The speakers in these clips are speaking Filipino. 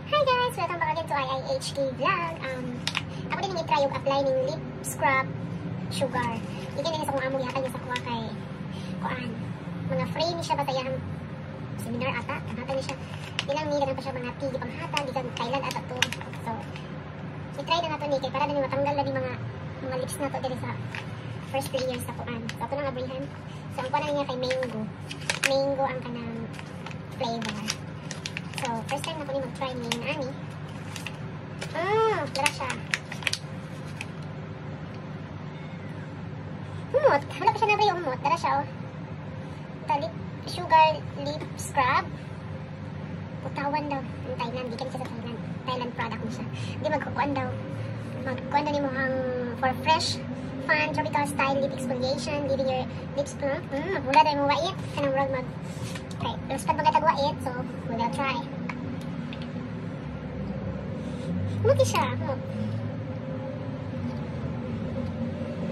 Hi guys! Welcome back again to IIHK Vlog. Ako din i-try yung apply ng lip scrub sugar. Hindi din sa kung amo yata yung sa kuha kay kuan. Mga free ni siya basta yung seminar ata. Kamata ni siya. Ilang ni pa siya mga tig panghata. Di kan Thailand ata to. So, i-try na nato ni kay para din matanggal na ni mga lips na to din sa first 3 years sa kuan. So, ako nang abrihan. So, ang kuan niya kay mango. Mango ang kanang flavor. So, first time na ko ni mag-try ni Ani. Dara siya. Humot. Wala pa siya na ba yung humot? Dara siya, oh. Lip sugar lip scrub. Putawan daw. Yung Thailand. Di ka siya sa Thailand. Thailand product mo siya. Di magkukuan daw. Magkukuan daw ni mo hang for fresh, fun, tropical style lip exfoliation. Leaving your lips plump. Magmula daw yung wait. Kanang rag mag... Okay, luspad mga tagwait. So, we will try. Muti siya.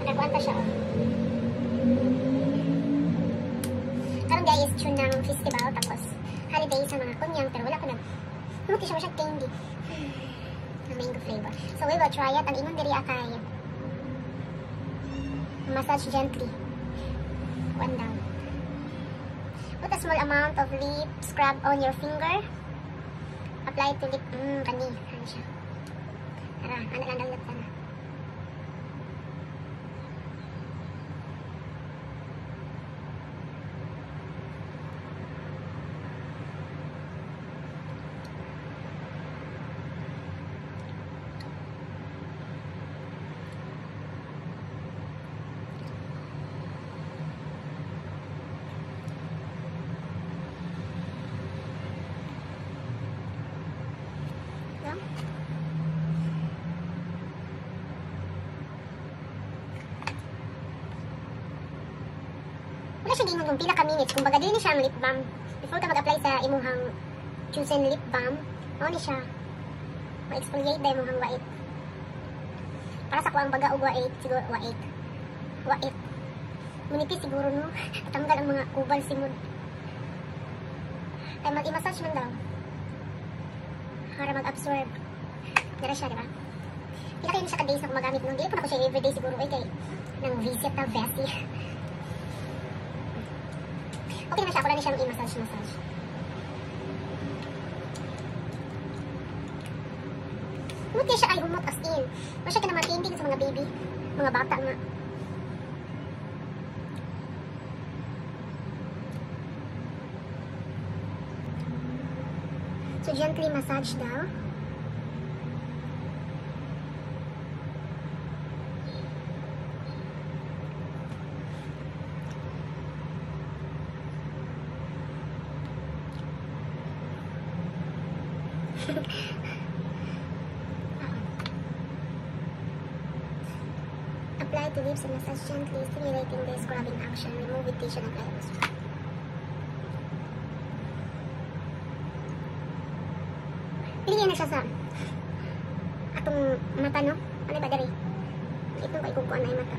Nakakuan pa siya. Karon guys, tune ng festival. Tapos, holiday sa mga kunyang. Pero wala ko na. Muti siya masyag candy. Na mango flavor. So, we will try it. Ang imong diri akay. Massage gently. One down. Put a small amount of lip scrub on your finger. Apply to lip. Kani. Ano siya. Tara, anak lang dalat sana. Wala siya gingon kung pila ka minutes. Kung baga din siya ang lip balm. Before ka mag-apply sa imuhang chosen lip balm, mao ni siya. Ma-exfoliate na imuhang wait. Para sa kuang baga og wait, siguro wait. Wait. Munipis siguro no. Tatanggal ang mga kubal simod. Kaya mag-i-massage man daw. Para mag-absorb. Dara siya, diba? Pila kayo na siya ka-days na gumagamit nun. Hindi po na ko siya everyday siguro. Kay nang visit na Vessi. Okay na siya. Ako na siya mag-i-massage. Humot niya siya ay humot as in. Masya ka naman candy sa mga baby. Mga bata nga. So gently massage daw. Apply to lips and massage gently, stimulating the scrubbing action. Remove with tissue and clothes. Piligyan na siya sa atong mata, no? Ano ba dari? Ito ba ikukuha na yung mata?